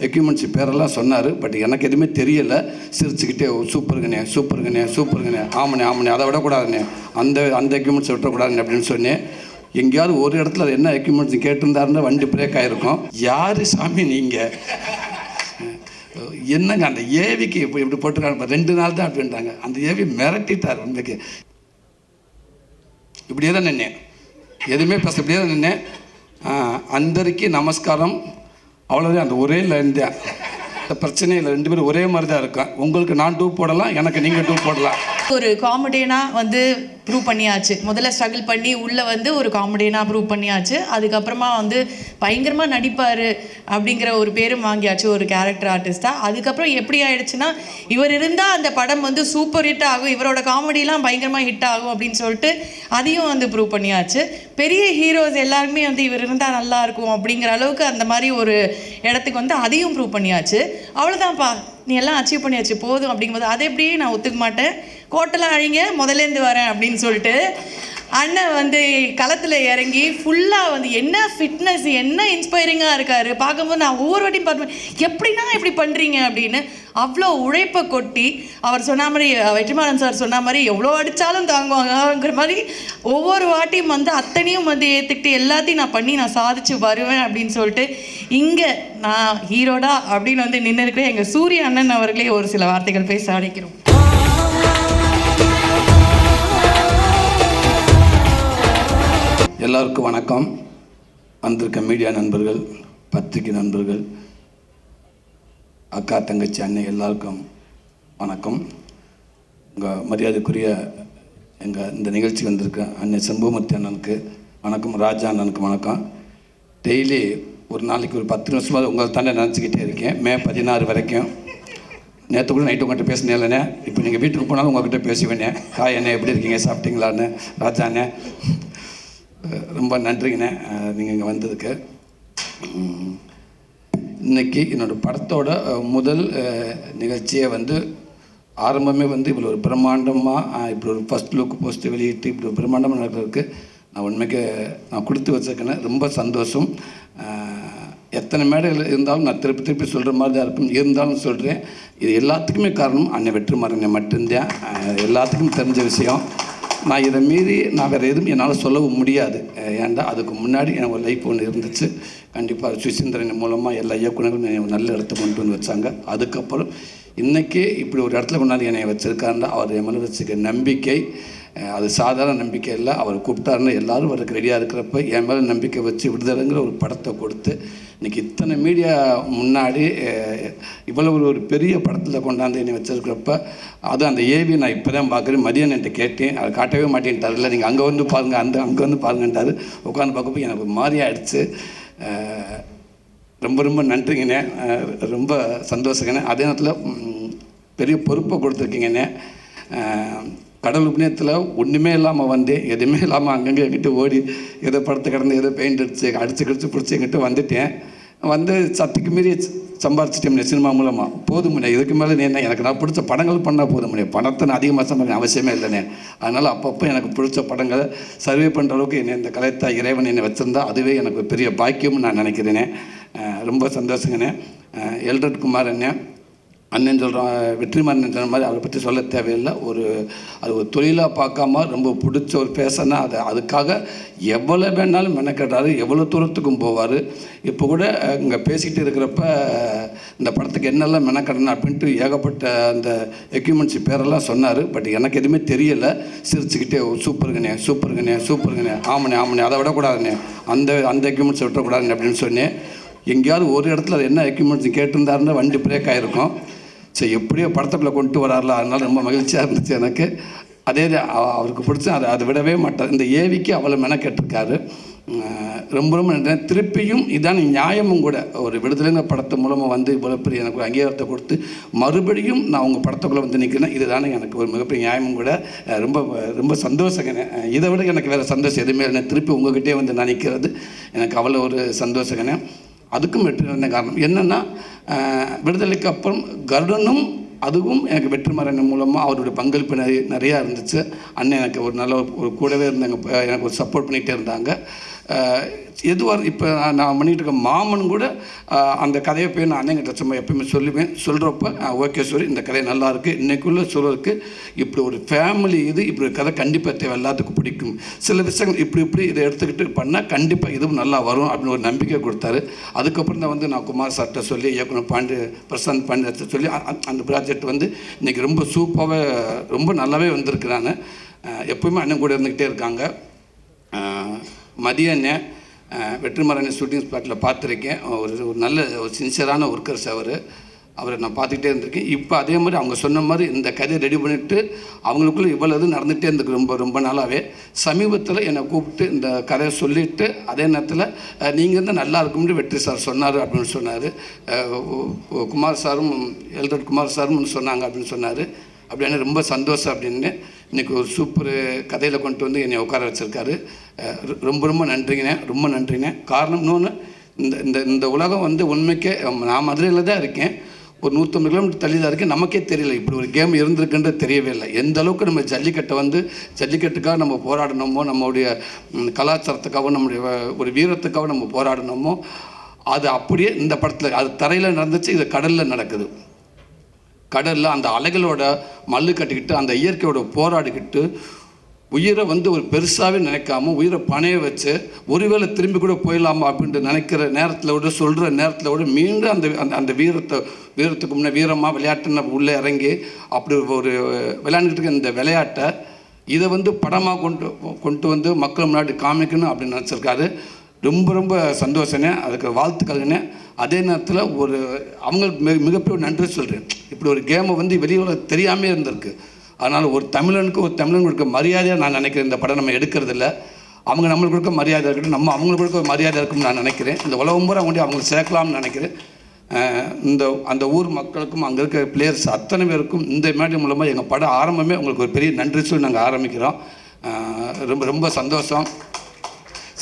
Equipments பேரெல்லாம் சொன்னார். But எனக்கு எதுவுமே தெரியலை. சிரிச்சுக்கிட்டே சூப்பருங்கண்ணே சூப்பருங்கண்ணே சூப்பருங்கண்ணே ஆமண்ணே அதை விடக்கூடாதுண்ணே, அந்த எக்யூப்மெண்ட்ஸ் விட்டக்கூடாதுண்ணே அப்படின்னு சொன்னேன். எங்கேயாவது ஒரு இடத்துல அது என்ன எக்யூப்மெண்ட்ஸ் கேட்டிருந்தாருன்னா வண்டி பிரேக் ஆகிருக்கும். யார் சாமி நீங்கள்? என்னங்க அந்த ஏவிக்கு இப்போ இப்படி போட்டுருக்காங்க, 2 நாள் தான் அப்படின்றாங்க. அந்த ஏவி மிரட்டிட்டார். உண்மைக்கு இப்படியே தான் நின்னேன், எதுவுமே பேச இப்படியே தான் நின்னேன். அந்தரிக்கு நமஸ்காரம், அவ்வளோதான். அந்த ஒரே லைன் தான். இந்த பிரச்சனையில் 2 பேரும் ஒரே மாதிரி தான் இருக்கேன். உங்களுக்கு நான் டூ போடலாம், எனக்கு நீங்கள் டூ போடலாம். ஒரு காமெடியனாக வந்து ப்ரூவ் பண்ணியாச்சு. முதல்ல ஸ்ட்ரகிள் பண்ணி உள்ளே வந்து ஒரு காமெடியனாக ப்ரூவ் பண்ணியாச்சு. அதுக்கப்புறமா வந்து பயங்கரமாக நடிப்பார் அப்படிங்கிற ஒரு பேரும் வாங்கியாச்சு ஒரு கேரக்டர் ஆர்டிஸ்ட்டாக. அதுக்கப்புறம் எப்படி ஆகிடுச்சுன்னா, இவர் இருந்தால் அந்த படம் வந்து சூப்பர் ஹிட் ஆகும், இவரோட காமெடிலாம் பயங்கரமாக ஹிட் ஆகும் அப்படின்னு சொல்லிட்டு அதையும் வந்து ப்ரூவ் பண்ணியாச்சு. பெரிய ஹீரோஸ் எல்லாருமே வந்து இவர் இருந்தால் நல்லாயிருக்கும் அப்படிங்கிற அளவுக்கு அந்த மாதிரி ஒரு இடத்துக்கு வந்து அதையும் ப்ரூவ் பண்ணியாச்சு. அவ்வளோதான்ப்பா, நீ எல்லாம் அச்சீவ் பண்ணியாச்சு போதும் அப்படிங்கும்போது அதை எப்படியே நான் ஒத்துக்க மாட்டேன். கோட்டெல்லாம் அழிங்க, முதலேருந்து வரேன் அப்படின்னு சொல்லிட்டு அண்ணன் வந்து களத்தில் இறங்கி ஃபுல்லாக வந்து என்ன ஃபிட்னஸ், என்ன இன்ஸ்பைரிங்காக இருக்கார். பார்க்கும்போது நான் ஒவ்வொரு வாட்டியும் பார்ப்பேன், எப்படின்னா இப்படி பண்ணுறீங்க அப்படின்னு. அவ்வளோ உழைப்பை கொட்டி அவர் சொன்ன மாதிரி, வெற்றிமாறன் சார் சொன்ன மாதிரி எவ்வளோ அடித்தாலும் தாங்குவாங்கங்கிற மாதிரி ஒவ்வொரு வாட்டியும் வந்து அத்தனையும் வந்து ஏற்றுக்கிட்டு எல்லாத்தையும் நான் பண்ணி நான் சாதிச்சு வருவேன் அப்படின்னு சொல்லிட்டு இங்கே நான் ஹீரோடா அப்படின்னு வந்து நின்று இருக்கிறேன். எங்கள் சூரிய அண்ணன் அவர்களே ஒரு சில வார்த்தைகள் பேச அழைக்கிறோம். எல்லாருக்கும் வணக்கம். வந்திருக்க மீடியா நண்பர்கள், பத்திரிகை நண்பர்கள், அக்கா தங்கச்சி அண்ணன் எல்லாருக்கும் வணக்கம். உங்கள் மரியாதைக்குரிய இந்த நிகழ்ச்சி வந்திருக்க அண்ணன் செம்பூமூர்த்தி அண்ணனுக்கு வணக்கம், ராஜா அண்ணனுக்கு வணக்கம். டெய்லி ஒரு நாளைக்கு ஒரு 10 நிமிஷமாக உங்களை தானே நினச்சிக்கிட்டே இருக்கேன். மே 16 வரைக்கும். நேற்று கூட நைட்டு உங்கள்கிட்ட பேசினேன் இல்லைண்ணே, இப்போ நீங்கள் வீட்டுக்கு போனாலும் உங்கள்கிட்ட பேசுவேண்ணே. ஹாய் அண்ணே, எப்படி இருக்கீங்க, சாப்பிட்டீங்களான்னு. ராஜா அண்ணே ரொம்ப நன்றிங்கண்ணே நீங்கள் இங்கே வந்ததுக்கு. இன்றைக்கி என்னோடய படத்தோட முதல் நிகழ்ச்சியை வந்து ஆரம்பமே வந்து இப்படி ஒரு பிரம்மாண்டமாக இப்படி ஒரு ஃபஸ்ட் லுக் போஸ்ட்டு வெளியிட்டு இப்படி ஒரு பிரம்மாண்டமாக நடக்கிறதுக்கு நான் உண்மைக்கு நான் கொடுத்து வச்சுருக்கேன். ரொம்ப சந்தோஷம். எத்தனை மேடைகள் இருந்தாலும் நான் திருப்பி சொல்கிற மாதிரி தான் இருக்கும். இருந்தாலும் சொல்கிறேன், இது எல்லாத்துக்குமே காரணம் அண்ணன் வெற்றிமாறன் மட்டும்தான். எல்லாத்துக்கும் தெரிஞ்ச விஷயம். நான் இதை மீறி நான் வேறு எதுவும் என்னால் சொல்லவும் முடியாது. ஏன்டா அதுக்கு முன்னாடி எனக்கு ஒரு லைஃப் ஒன்று இருந்துச்சு. கண்டிப்பாக சுசீந்திரன் மூலமாக எல்லா இயக்குநர்களும் என்னை நல்ல இடத்துக்கு கொண்டு வந்து வச்சாங்க. அதுக்கப்புறம் இன்றைக்கி இப்படி ஒரு இடத்துல கொண்டாந்து என்னை வச்சுருக்காருன்னா அவர் என் மேலே வச்சுக்க நம்பிக்கை அது சாதாரண நம்பிக்கை இல்லை. அவர் கூப்பிட்டாருன்னா எல்லோரும் வரக்கு ரெடியாக இருக்கிறப்ப என் மேலே நம்பிக்கை வச்சு விடுதலைங்கிற ஒரு படத்தை கொடுத்து இன்றைக்கி இத்தனை மீடியா முன்னாடி இவ்வளோ ஒரு பெரிய படத்தில் கொண்டாந்து என்னை வச்சுருக்கிறப்ப அது அந்த ஏவி நான் இப்போ தான் பார்க்குறேன். மதியம் என்கிட்ட கேட்டேன், அதை காட்டவே மாட்டேன்ட்டார். இல்லை நீங்கள் அங்கே வந்து பாருங்கள், அங்கே வந்து பாருங்கன்ட்டார். உட்காந்து பார்க்கப்போ எனக்கு ஒரு மாதிரி ஆகிடுச்சு. ரொம்ப நன்றிங்கண்ணே, ரொம்ப சந்தோஷங்கண்ணே. அதே நேரத்தில் பெரிய பொறுப்பை கொடுத்துருக்கீங்கண்ணே. கடவுள் புண்ணியத்தில் ஒன்றுமே இல்லாமல் வந்தேன், எதுவுமே இல்லாமல் அங்கங்கே எங்கிட்ட ஓடி ஏதோ படத்தை கடந்து ஏதோ பெயிண்ட் அடித்து பிடிச்சி எங்கிட்ட வந்துட்டேன். வந்து சத்துக்கு மீறி சம்பாரிச்சிட்டேன் சினிமா மூலமாக. போதும் முடியாது, இதுக்கு மேலே நீ என்ன, எனக்கு நான் பிடிச்ச படங்கள் பண்ணால் போதும் முடியாது. பணத்தை நான் அதிகமாக சம்பாதிக்க அவசியமே இல்லைண்ணே. அதனால் அப்பப்போ எனக்கு பிடிச்ச படங்களை சர்வே பண்ணுற அளவுக்கு என்னை இந்த கலைத்தா இறைவன் என்னை வச்சுருந்தா அதுவே எனக்கு ஒரு பெரிய பாக்கியம்னு நான் நினைக்கிறேனே. ரொம்ப சந்தோஷங்கண்ணே. எல்ரட் குமார் அண்ணன் சொல்கிறோம், வெற்றிமாறன் சொன்ன மாதிரி அவரை பற்றி சொல்ல தேவையில்லை. அது ஒரு தொழிலாக பார்க்காம ரொம்ப பிடிச்ச ஒரு பேசனா அதுக்காக எவ்வளோ வேணாலும் மெனக்கட்டார், எவ்வளோ தூரத்துக்கும் போவார். இப்போ கூட இங்கே பேசிகிட்டு இருக்கிறப்ப இந்த படத்துக்கு என்னெல்லாம் மெனக்கடணும் அப்படின்ட்டு ஏகப்பட்ட அந்த எக்யூப்மெண்ட்ஸ் பேரெல்லாம் சொன்னார். பட் எனக்கு எதுவுமே தெரியலை. சிரிச்சுக்கிட்டே சூப்பருங்கண்ணே சூப்பருங்கண்ணே சூப்பருங்கண்ணே ஆமண்ணே அதை விடக்கூடாதுண்ணே, அந்த எக்யூப்மெண்ட்ஸ் விட்டக்கூடாதுண்ணே அப்படின்னு சொன்னேன். எங்கேயாவது ஒரு இடத்துல அது என்ன எக்யூப்மெண்ட்ஸ் கேட்டிருந்தாருன்னா வண்டி பிரேக் ஆகிருக்கும். சரி, எப்படியோ படத்துக்குள்ளே கொண்டு வராருல, அதனால் ரொம்ப மகிழ்ச்சியாக இருந்துச்சு எனக்கு. அதே அவருக்கு பிடிச்ச அதை விடவே மாட்டார். இந்த ஏவிக்கு அவ்வளோ மெனக்கெட்டிருக்காரு. ரொம்ப நன்றி. திருப்பியும் இதான் நியாயமும் கூட. ஒரு விடுதலைங்கிற படத்து மூலமாக வந்து இவ்வளோ பெரிய எனக்கு ஒரு அங்கீகாரத்தை கொடுத்து மறுபடியும் நான் உங்கள் படத்துக்குள்ளே வந்து நிற்கிறேன். இதுதானே எனக்கு ஒரு மிகப்பெரிய நியாயமும் கூட. ரொம்ப சந்தோஷங்கண்ணே. இதை விட எனக்கு வேறு சந்தோஷம் எதுவுமே இல்லை. திருப்பி உங்கள்கிட்டே வந்து நான் நிற்கிறது எனக்கு அவ்வளோ ஒரு சந்தோஷங்கண்ணே. அதுக்கும் வெற்றி இருந்த காரணம் என்னென்னா, விடுதலைக்கு அப்புறம் கருடனும் அதுவும் எனக்கு வெற்றிமாறன் மூலமாக அவருடைய பங்களிப்பு நிறையா இருந்துச்சு. அண்ணன் எனக்கு ஒரு நல்ல ஒரு கூடவே இருந்தாங்க, எனக்கு ஒரு சப்போர்ட் பண்ணிகிட்டே இருந்தாங்க. எதுவாக இப்போ நான் பண்ணிகிட்டு இருக்க மாமன் கூட அந்த கதையை போய் நான் அண்ணங்கிட்ட சும்மா எப்பயுமே சொல்லுவேன். சொல்கிறப்ப ஓகே சார் இந்த கதை நல்லாயிருக்கு, இன்றைக்குள்ளே சொல்கிறதுக்கு இப்படி ஒரு ஃபேமிலி இப்படி ஒரு கதை கண்டிப்பாக தேவை, எல்லாத்துக்கும் பிடிக்கும், சில விஷயங்கள் இப்படி இதை எடுத்துக்கிட்டு பண்ணால் கண்டிப்பாக இதுவும் நல்லா வரும் அப்படின்னு ஒரு நம்பிக்கை கொடுத்தாரு. அதுக்கப்புறம் தான் நான் குமார் சார்கிட்ட சொல்லி இயக்குனர் பிரசாந்த் பாண்டியத்தை சொல்லி அந்த ப்ராஜெக்ட் இன்றைக்கி ரொம்ப சூப்பராகவே ரொம்ப நல்லாவே வந்திருக்கிறாங்க. எப்போயுமே அண்ணன் கூட இருந்துக்கிட்டே இருக்காங்க. மதிய அண்ணன் வெற்றிமாறன் ஷூட்டிங் ஸ்பாட்டில் பார்த்துருக்கேன். ஒரு நல்ல ஒரு சின்சியரான ஒர்க்கர்ஸ் அவரை நான் பார்த்துக்கிட்டே இருந்திருக்கேன். இப்போ அதே மாதிரி அவங்க சொன்ன மாதிரி இந்த கதையை ரெடி பண்ணிவிட்டு அவங்களுக்குள்ளே இவ்வளவு நடந்துகிட்டே இருந்துருக்கு ரொம்ப நாளாகவே. சமீபத்தில் என்னை கூப்பிட்டு இந்த கதையை சொல்லிவிட்டு அதே நேரத்தில் நீங்கள் இருந்தால் நல்லா இருக்கும்னு வெற்றி சார் சொன்னார் அப்படின்னு சொன்னார். குமார் சாரும் எல்டர் குமார் சாரும் சொன்னாங்க அப்படின்னு சொன்னார். அப்படின்னு ரொம்ப சந்தோஷம் அப்படின்னு இன்றைக்கி ஒரு சூப்பர் கதையில் கொண்டு என்னை உட்கார வச்சுருக்காரு. ரொம்ப நன்றிங்க. காரணம் இன்னொன்று, இந்த உலகம் உண்மைக்கே நான் மதுரையில் தான் இருக்கேன், ஒரு 150 கிலோமீட்டர் தள்ளி தான் இருக்கேன். நமக்கே தெரியல இப்படி ஒரு கேம் இருந்திருக்குன்றது தெரியவே இல்லை. எந்த அளவுக்கு நம்ம ஜல்லிக்கட்டுக்காக நம்ம போராடணுமோ, நம்மளுடைய கலாச்சாரத்துக்காகவும் நம்முடைய ஒரு வீரத்துக்காகவும் நம்ம போராடணுமோ, அது அப்படியே இந்த படத்தில் அது தரையில் நடந்துச்சு, இது கடலில் நடக்குது. கடலில் அந்த அலைகளோட மல்லு கட்டிக்கிட்டு அந்த இயற்கையோட போராடிக்கிட்டு உயிரை ஒரு பெருசாகவே நினைக்காம உயிரை பணைய வச்சு ஒருவேளை திரும்பி கூட போயிடலாமா அப்படின்ட்டு நினைக்கிற நேரத்தில் சொல்கிற நேரத்தில் மீண்டும் அந்த வீரத்துக்கு முன்னே வீரமாக விளையாட்டுன்னு உள்ளே இறங்கி அப்படி ஒரு விளையாண்டுக்கிட்டு இருக்க இந்த விளையாட்டை இதை படமாக கொண்டு மக்கள் முன்னாடி காமிக்கணும் அப்படின்னு நினச்சிருக்காரு. ரொம்ப சந்தோஷனே, அதுக்கு வாழ்த்துக்கள்னே. அதே நேரத்தில் அவங்களுக்கு மிகப்பெரிய நன்றி சொல்கிறேன். இப்படி ஒரு கேமை வெளியில் தெரியாமே இருந்திருக்கு. அதனால் ஒரு தமிழன் கொடுக்க மரியாதையாக நான் நினைக்கிறேன். இந்த படம் நம்ம எடுக்கிறதில்ல, அவங்க நம்மளுக்கு கொடுக்க மரியாதை இருக்கட்டும், நம்ம அவங்களுக்கு கொடுக்க ஒரு மரியாதை இருக்குன்னு நான் நினைக்கிறேன். இந்த உலகம் பூரா அவங்களுக்கு சேர்க்கலாம்னு நினைக்கிறேன். அந்த ஊர் மக்களுக்கும் அங்கே இருக்க பிளேயர்ஸ் அத்தனை பேருக்கும் இந்த மேடை மூலமாக எங்கள் படம் ஆரம்பமே உங்களுக்கு ஒரு பெரிய நன்றி சொல்லி நாங்கள் ஆரம்பிக்கிறோம். ரொம்ப சந்தோஷம்.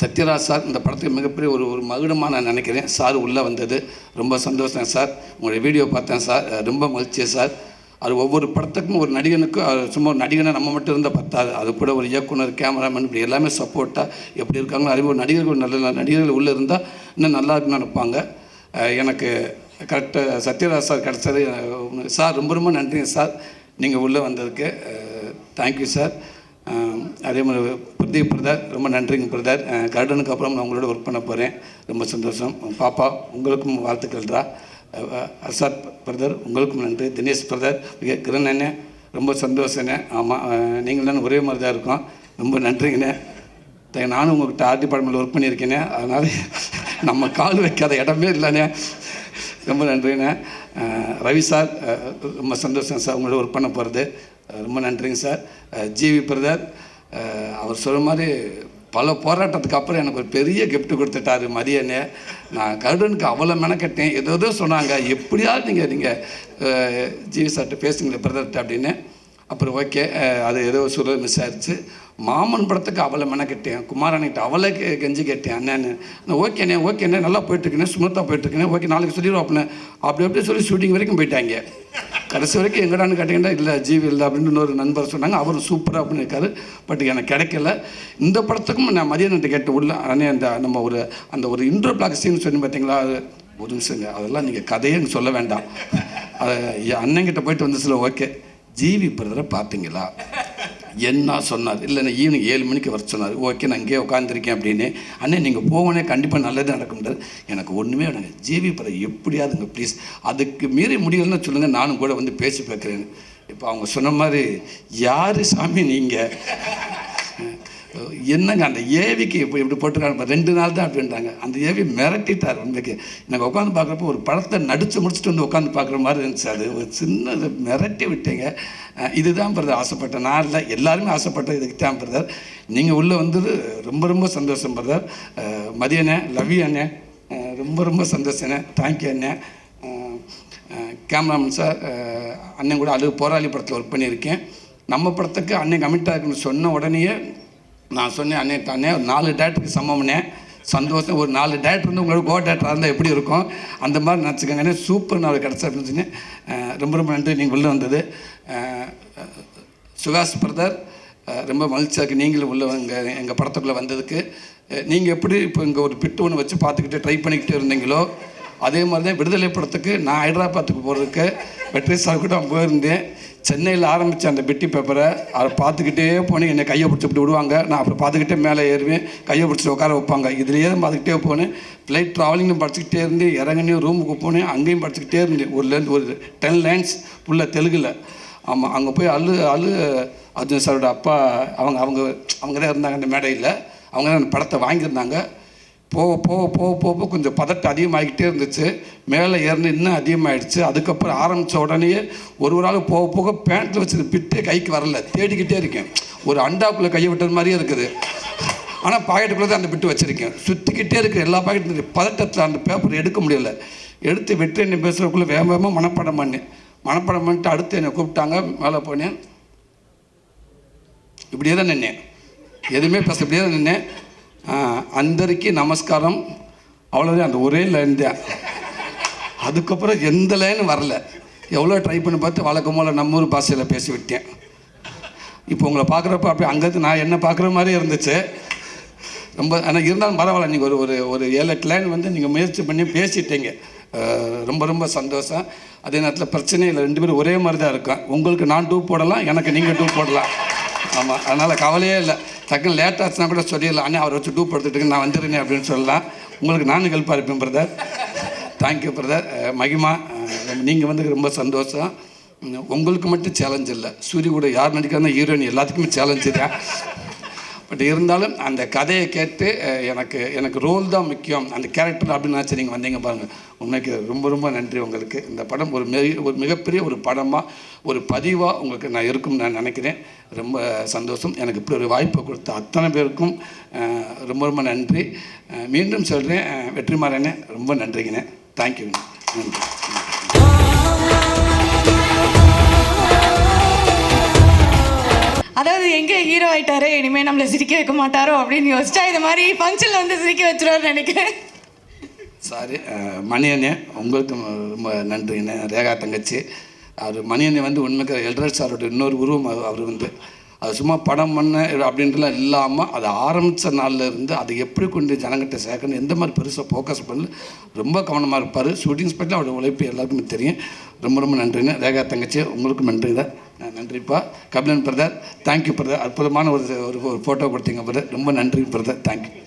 சத்யராஜ் சார் இந்த படத்துக்கு மிகப்பெரிய ஒரு மகுடமாக நான் நினைக்கிறேன். சார் உள்ளே வந்தது ரொம்ப சந்தோஷம் சார். உங்களுடைய வீடியோ பார்த்தேன் சார், ரொம்ப மகிழ்ச்சி சார். அது ஒவ்வொரு படத்துக்கும் ஒரு நடிகனுக்கு சும்மா ஒரு நடிகனை நம்ம மட்டும் இருந்தால் பத்தாது, அது கூட ஒரு இயக்குனர், கேமராமேன், இப்படி எல்லாமே சப்போர்ட்டாக எப்படி இருக்காங்களோ அதே ஒரு நடிகர்கள் நல்ல நடிகர்கள் உள்ளே இருந்தால் இன்னும் நல்லா இருக்குன்னு நினைப்பாங்க. எனக்கு கரெக்டாக சத்யராஜ் சார் கிடச்சது சார். ரொம்ப நன்றிங்க சார், நீங்கள் உள்ளே வந்ததுக்கு. Thank you sir. அதே மாதிரி பிரதீப் பிரதர், ரொம்ப நன்றிங்க பிரதர். கருடனுக்கு அப்புறம் நான் உங்களோட ஒர்க் பண்ண போகிறேன், ரொம்ப சந்தோஷம். பாப்பா உங்களுக்கும் வாழ்த்துக்கள்ரா. அர்ஷாத் பிரதர் உங்களுக்கும் நன்றி. தினேஷ் பிரதர், கிரண் அண்ணே ரொம்ப சந்தோஷண்ணே. ஆமாம், நீங்கள் தானே ஒரே மாதிரி தான் இருக்கோம், ரொம்ப நன்றிங்கண்ணே. நானும் உங்கள்கிட்ட ஆர்ட் டிபார்ட்மெண்ட்டில் ஒர்க் பண்ணியிருக்கேனே, அதனால் நம்ம கால் வைக்காத இடமே இல்லைண்ணே, ரொம்ப நன்றிண்ணே. ரவி சார் ரொம்ப சந்தோஷம் சார் உங்களோட ஒர்க் பண்ண போகிறது, ரொம்ப நன்றிங்க சார். ஜிவி பிரதர் அவர் சொல்கிற மாதிரி பல போராட்டத்துக்கு அப்புறம் எனக்கு ஒரு பெரிய கிஃப்ட் கொடுத்துட்டார் மதியனே. நான் கருடனுக்கு அவ்வளோ மெனக்கட்டேன், ஏதோ சொன்னாங்க, எப்படியாவது நீங்கள் ஜிவி சார்கிட்ட பேசுங்களேன் பிரதர்கிட்ட அப்படின்னு. அப்புறம் ஓகே, அது ஏதோ சொல்ல மிஸ் ஆயிடுச்சு. மாமன் படத்துக்கு அவளை மெனக்கட்டேன், குமாரன்கிட்ட அவளை கெஞ்சி கேட்டேன், அண்ணன்னு ஓகேண்ணே நல்லா போயிட்டுருக்கேன், ஸ்மூத்தாக போயிட்டுருக்கேன், ஓகே நாளைக்கு சொல்லிடுவோம் அப்படின்னு. அப்படி சொல்லி ஷூட்டிங் வரைக்கும் போயிட்டாங்க. கடைசி வரைக்கும் எங்கடான்னு கேட்டிங்கன்னா இல்லை ஜீவி இல்லை அப்படின்னு இன்னொரு நண்பர் சொன்னாங்க, அவரும் சூப்பராக அப்படின்னு இருக்காரு. பட் எனக்கு கிடைக்கல. இந்த படத்துக்கும் நான் மதியானத்தை கேட்டு உள்ள அண்ணே நம்ம ஒரு இன்ட்ரோ பிளாக் சீன் சொல்லி பார்த்தீங்களா, ஒரு நிமிஷங்க, அதெல்லாம் நீங்கள் கதையேன்னு சொல்ல வேண்டாம். அதை அண்ணங்கிட்ட போயிட்டு சில ஓகே ஜிவி பிரதரை பார்த்தீங்களா என்ன சொன்னார், இல்லைண்ணே ஈவினிங் 7 மணிக்கு வர சொன்னார். ஓகே நான் இங்கேயே உட்காந்துருக்கேன் அப்படின்னு. அண்ணே நீங்கள் போவனே கண்டிப்பாக நல்லது நடக்கும்ன்றது. எனக்கு ஒன்றுமே வேணுங்க, ஜிவி பிரதர் எப்படியாதுங்க ப்ளீஸ், அதுக்கு மீறி முடியலன்னு சொல்லுங்கள், நானும் கூட பேசி பார்க்குறேன்னு. இப்போ அவங்க சொன்ன மாதிரி யார் சாமி நீங்கள் என்னங்க அந்த ஏவிக்கு இப்போ இப்படி போட்டுருக்காங்க, 2 நாள் தான் அப்படின்றாங்க. அந்த ஏவி மிரட்டிட்டார். உண்மைக்கு எனக்கு உட்காந்து பார்க்குறப்போ ஒரு படத்தை நடித்து முடிச்சுட்டு உட்காந்து பார்க்குற மாதிரி இருந்துச்சு. அது ஒரு சின்ன மிரட்டி விட்டீங்க. இதுதான் பிரதர் ஆசைப்பட்டேன், நான் இல்லை எல்லாருமே ஆசைப்பட்டேன், இதுக்கு தான் பிரதர். நீங்கள் உள்ளே வந்தது ரொம்ப சந்தோஷம் பிரதர். மதியண்ணே, லவ்வி அண்ணே, ரொம்ப சந்தோஷண்ணே, தேங்க்யூ அண்ணே. கேமராமேன் சார், அண்ணன் கூட அது போராளி படத்தில் ஒர்க் பண்ணியிருக்கேன். நம்ம படத்துக்கு அண்ணன் கமிட்டாக இருக்குன்னு சொன்ன உடனேயே நான் சொன்னேன், அண்ணே 4 டேரக்டருக்கு சமம்னே, சந்தோஷம். ஒரு 4 டேரக்டர் உங்களோட கோ டேரக்டராக இருந்தால் எப்படி இருக்கும் அந்த மாதிரி நினச்சிக்கோங்கண்ணே. சூப்பர் நான் கிடச்சா அப்படின்னு சொன்னேன். ரொம்ப நன்றி நீங்கள் உள்ளே வந்தது. சுகாஷ் பிரதர் ரொம்ப மகிழ்ச்சியாக இருக்குது நீங்களும் உள்ளே எங்கள் படத்துக்குள்ளே வந்ததுக்கு. நீங்கள் எப்படி இப்போ இங்கே ஒரு பிட்டு ஒன்று வச்சு பார்த்துக்கிட்டு ட்ரை பண்ணிக்கிட்டு இருந்தீங்களோ அதே மாதிரி தான் விடுதலை படத்துக்கு நான் ஹைதராபாத்துக்கு போகிறதுக்கு வெற்றி சார் கூட போயிருந்தேன். சென்னையில் ஆரம்பித்த அந்த பெட்டி பேப்பரை அதை பார்த்துக்கிட்டே போனேன். என்னை கையை பிடிச்சி இப்படி விடுவாங்க, நான் அப்புறம் பார்த்துக்கிட்டே மேலே ஏறுவேன், கையை பிடிச்சி உட்கார வைப்பாங்க. இதுலேயே தான் பார்த்துக்கிட்டே போனேன். ஃப்ளைட் ட்ராவலிங்கும் படிச்சுக்கிட்டே இருந்தேன், இறங்கினேன், ரூமுக்கு போனேன், அங்கேயும் படிச்சுக்கிட்டே இருந்தேன். ஒரு 10 லைன்ஸ் ஃபுல்லாக தெலுங்கில். ஆமாம், அங்கே போய் அர்ஜுன் சாரோட அப்பா அவங்க அவங்க அவங்க தான் இருந்தாங்க அந்த மேடையில். அவங்க தான் அந்த படத்தை வாங்கியிருந்தாங்க. போக போக போக போக கொஞ்சம் பதட்டம் அதிகமாகிக்கிட்டே இருந்துச்சு. மேலே ஏறின இன்னும் அதிகமாகிடுச்சு. அதுக்கப்புறம் ஆரம்பித்த உடனேயே ஒரு ஆள் போக போக பேண்ட்டில் வச்சு பிட்டே கைக்கு வரல, தேடிக்கிட்டே இருக்கேன். ஒரு அண்டாக்குள்ளே கையை விட்டது மாதிரியே இருக்குது. ஆனால் பாக்கெட்டுக்குள்ளே தான் அந்த பிட்டு வச்சுருக்கேன். சுற்றிக்கிட்டே இருக்கிற எல்லா பாக்கெட்டும் பதட்டத்தில் அந்த பேப்பர் எடுக்க முடியலை. எடுத்து வெற்றி என்னை பேசுகிறதுக்குள்ளே வேகமாக மனப்பாடம் பண்ணிட்டு அடுத்து என்னை கூப்பிட்டாங்க. மேலே போனேன், இப்படியே தான் நின்னேன், எதுவுமே பேச இப்படியே தான் நின்னேன். அந்தரிக்கு நமஸ்காரம், அவ்வளோதான். அந்த ஒரே லைன் தான். அதுக்கப்புறம் எந்த லைனும் வரல. எவ்வளோ ட்ரை பண்ணி பார்த்து வழக்கம் போல் நம்ம ஊர் பாஷையில் பேசி விட்டேன். இப்போ உங்களை பார்க்குறப்ப அப்படியே அங்கேருந்து நான் என்ன பார்க்குற மாதிரி இருந்துச்சு. ரொம்ப ஆனால் இருந்தாலும் பரவாயில்ல. நீங்கள் ஒரு 7-8 லைன் நீங்கள் முயற்சி பண்ணி பேசிட்டீங்க. ரொம்ப ரொம்ப சந்தோஷம். அதே நேரத்தில் பிரச்சனை இல்லை, 2 பேரும் ஒரே மாதிரி தான் இருக்கோம். உங்களுக்கு நான் டூ போடலாம், எனக்கு நீங்கள் டூ போடலாம். ஆமாம், அதனால் கவலையே இல்லை. டக்குன்னு லேட் ஆச்சுன்னா கூட சொல்லிடலாம், அண்ணே அவரை வச்சு டூ படுத்துட்டு நான் வந்துடுறேன் அப்படின்னு சொல்லலாம். உங்களுக்கு நானும் ஹெல்ப்பாக இருப்பேன் பிரதர். Thank you brother. மகிமா, நீங்கள் ரொம்ப சந்தோஷம். உங்களுக்கு மட்டும் சேலஞ்ச் இல்லை, சூரிய கூட யார் நடிக்கிறதா ஹீரோயின் எல்லாத்துக்குமே சேலஞ்சு தான். பட் இருந்தாலும் அந்த கதையை கேட்டு எனக்கு ரோல் தான் முக்கியம், அந்த கேரக்டர் அப்படின்னு நினச்சி நீங்கள் வந்தீங்க பாருங்கள். உண்மைக்கு ரொம்ப ரொம்ப நன்றி உங்களுக்கு. இந்த படம் ஒரு மிகப்பெரிய ஒரு படமாக ஒரு பதிவாக உங்களுக்கு நான் இருக்கும்னு நான் நினைக்கிறேன். ரொம்ப சந்தோஷம். எனக்கு இப்படி ஒரு வாய்ப்பை கொடுத்த அத்தனை பேருக்கும் ரொம்ப ரொம்ப நன்றி. மீண்டும் சொல்கிறேன், வெற்றிமாறனே ரொம்ப நன்றிங்கண்ணே. தேங்க்யூங்க. நன்றி. அதாவது எங்கே ஹீரோ ஆகிட்டாரு, இனிமேல் நம்மளை சிரிக்க வைக்க மாட்டாரோ அப்படின்னு யோசிச்சா இந்த மாதிரி ஃபங்க்ஷனில் வந்து சிரிக்க வச்சுருவாருன்னு நினைக்கிறேன். சாரி மணியண்ணே, உங்களுக்கு ரொம்ப நன்றிண்ணே. ரேகா தங்கச்சி அவர் மணியண்ணே உண்மைக்கு எல்ரட் சாரோட இன்னொரு உருவம். அவர் அது சும்மா படம் பண்ண அப்படின்றலாம் இல்லாமல் அதை ஆரம்பித்த நாளில் இருந்து அதை எப்படி கொண்டு ஜனங்கிட்ட சேர்க்கணும், எந்த மாதிரி பெருசாக ஃபோக்கஸ் பண்ணல, ரொம்ப கவனமாக இருப்பார். ஷூட்டிங் ஸ்பாட்டில் அவருடைய உழைப்பு எல்லாருக்குமே தெரியும். ரொம்ப ரொம்ப நன்றிங்க. ரேகா தங்கச்சி உங்களுக்கும் நன்றி தான். நன்றிப்பா. Kabilan brother, thank you brother. அற்புதமான ஒரு ஃபோட்டோ கொடுத்தீங்க பிரதர். ரொம்ப நன்றி பிரதர். தேங்க்யூ.